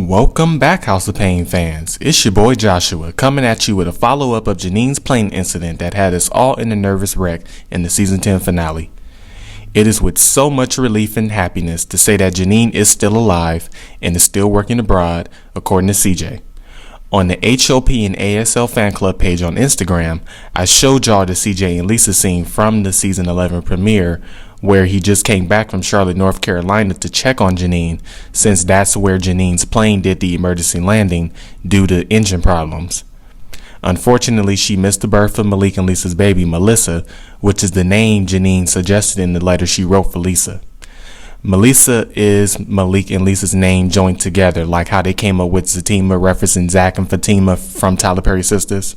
Welcome back, House of Payne fans. It's your boy Joshua coming at you with a follow-up of Janine's plane incident that had us all in a nervous wreck in the season 10 finale. It is with so much relief and happiness to say that Janine is still alive and is still working abroad, according to CJ. On the HOP and ASL fan club page on Instagram, I showed y'all the CJ and Lisa scene from the season 11 premiere where he just came back from Charlotte, North Carolina to check on Janine, since that's where Janine's plane did the emergency landing due to engine problems. Unfortunately, she missed the birth of Malik and Lisa's baby, Melissa, which is the name Janine suggested in the letter she wrote for Lisa. Melissa is Malik and Lisa's name joined together, like how they came up with Zatima, referencing Zach and Fatima from Tyler Perry Sisters.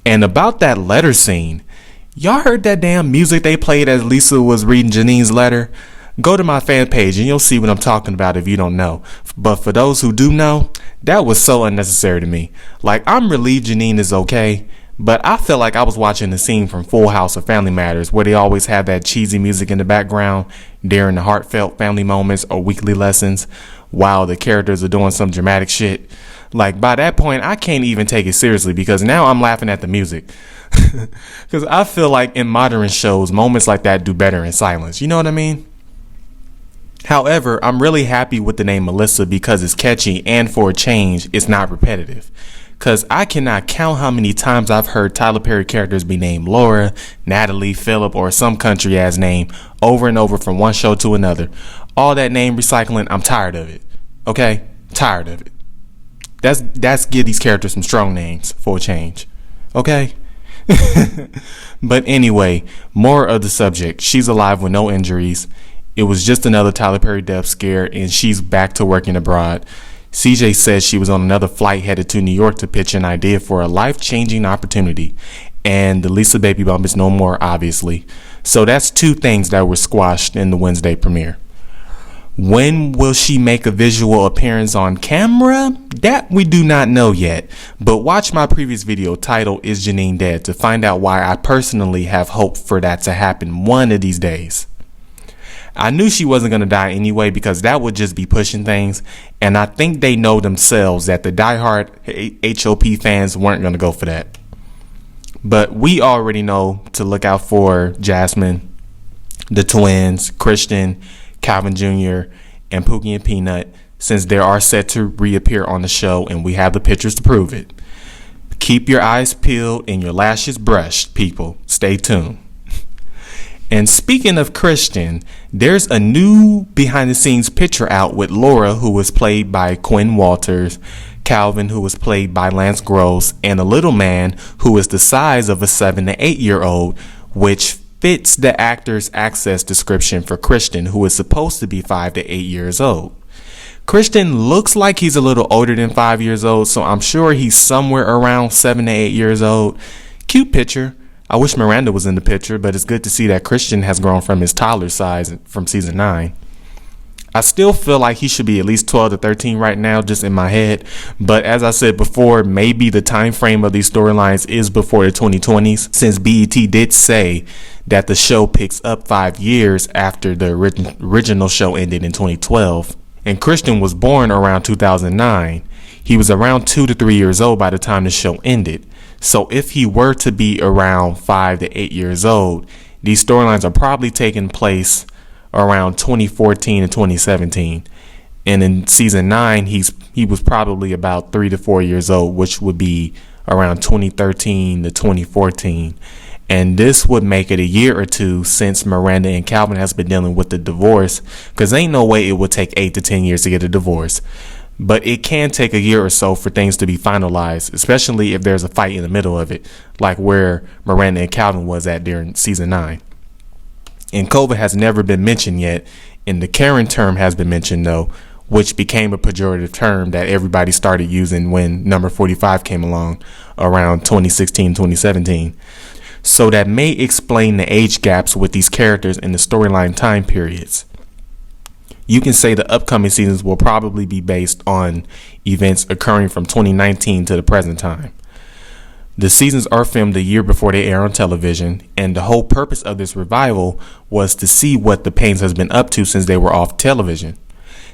And about that letter scene, y'all heard that damn music they played as Lisa was reading Janine's letter? Go to my fan page and you'll see what I'm talking about if you don't know. But for those who do know, that was so unnecessary to me. Like, I'm relieved Janine is okay, but I felt like I was watching the scene from Full House or Family Matters where they always have that cheesy music in the background during the heartfelt family moments or weekly lessons while the characters are doing some dramatic shit. Like, by that point, I can't even take it seriously because now I'm laughing at the music. Because I feel like in modern shows, moments like that do better in silence. You know what I mean? However, I'm really happy with the name Melissa because it's catchy and for a change, it's not repetitive. Because I cannot count how many times I've heard Tyler Perry characters be named Laura, Natalie, Philip, or some country ass name over and over from one show to another. All that name recycling, I'm tired of it. Okay? Tired of it. That's give these characters some strong names for a change. Okay? But anyway, more of the subject. She's alive with no injuries. It was just another Tyler Perry death scare, and she's back to working abroad. CJ says she was on another flight headed to New York to pitch an idea for a life-changing opportunity. And the Lisa baby bump is no more, obviously. So that's two things that were squashed in the Wednesday premiere. When will she make a visual appearance on camera? That we do not know yet. But watch my previous video titled Is Janine Dead to find out why I personally have hope for that to happen one of these days. I knew she wasn't going to die anyway because that would just be pushing things. And I think they know themselves that the diehard HOP fans weren't going to go for that. But we already know to look out for Jasmine, the twins, Christian, Calvin Jr., and Pookie and Peanut, since they are set to reappear on the show and we have the pictures to prove it. Keep your eyes peeled and your lashes brushed, people. Stay tuned. And speaking of Christian, there's a new behind-the-scenes picture out with Laura, who was played by Quinn Walters, Calvin, who was played by Lance Gross, and a little man who is the size of a 7 to 8 year old, which fits the actor's access description for Christian, who is supposed to be 5 to 8 years old. Christian looks like he's a little older than 5 years old, so I'm sure he's somewhere around 7 to 8 years old. Cute picture. I wish Miranda was in the picture, but it's good to see that Christian has grown from his toddler size from season 9. I still feel like he should be at least 12 to 13 right now, just in my head. But as I said before, maybe the time frame of these storylines is before the 2020s, since BET did say that the show picks up 5 years after the original show ended in 2012. And Christian was born around 2009. He was around 2 to 3 years old by the time the show ended. So if he were to be around 5 to 8 years old, these storylines are probably taking place around 2014 and 2017. And in season 9, he was probably about 3 to 4 years old, which would be around 2013 to 2014. And this would make it a year or two since Miranda and Calvin has been dealing with the divorce, because ain't no way it would take 8 to 10 years to get a divorce. But it can take a year or so for things to be finalized, especially if there's a fight in the middle of it, like where Miranda and Calvin was at during season 9. And COVID has never been mentioned yet, and the Karen term has been mentioned though, which became a pejorative term that everybody started using when number 45 came along around 2016, 2017. So that may explain the age gaps with these characters in the storyline time periods. You can say the upcoming seasons will probably be based on events occurring from 2019 to the present time. The seasons are filmed a year before they air on television, and the whole purpose of this revival was to see what the Paynes has been up to since they were off television.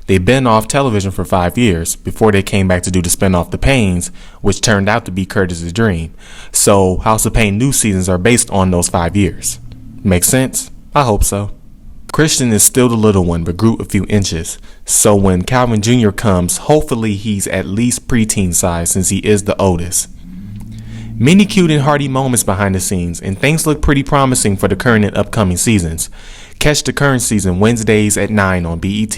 They've been off television for 5 years before they came back to do the spinoff The Paynes, which turned out to be Curtis's dream. So House of Payne new seasons are based on those 5 years. Make sense? I hope so. Christian is still the little one, but grew a few inches. So when Calvin Jr. comes, hopefully he's at least preteen size since he is the oldest. Many cute and hearty moments behind the scenes, and things look pretty promising for the current and upcoming seasons. Catch the current season Wednesdays at 9 on BET.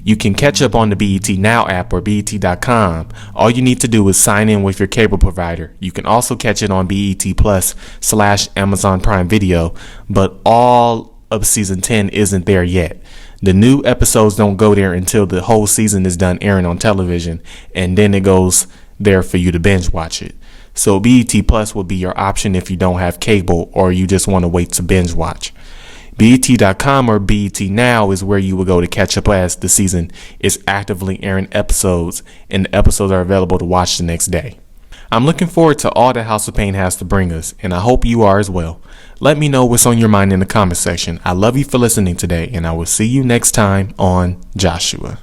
You can catch up on the BET Now app or BET.com. All you need to do is sign in with your cable provider. You can also catch it on BET Plus/Amazon Prime Video, but all of season 10 isn't there yet. The new episodes don't go there until the whole season is done airing on television, and then it goes there for you to binge watch it. So BET Plus will be your option if you don't have cable or you just want to wait to binge watch. BET.com or BET Now is where you will go to catch up as the season is actively airing episodes, and the episodes are available to watch the next day. I'm looking forward to all that House of Payne has to bring us, and I hope you are as well. Let me know what's on your mind in the comment section. I love you for listening today, and I will see you next time on Joshua.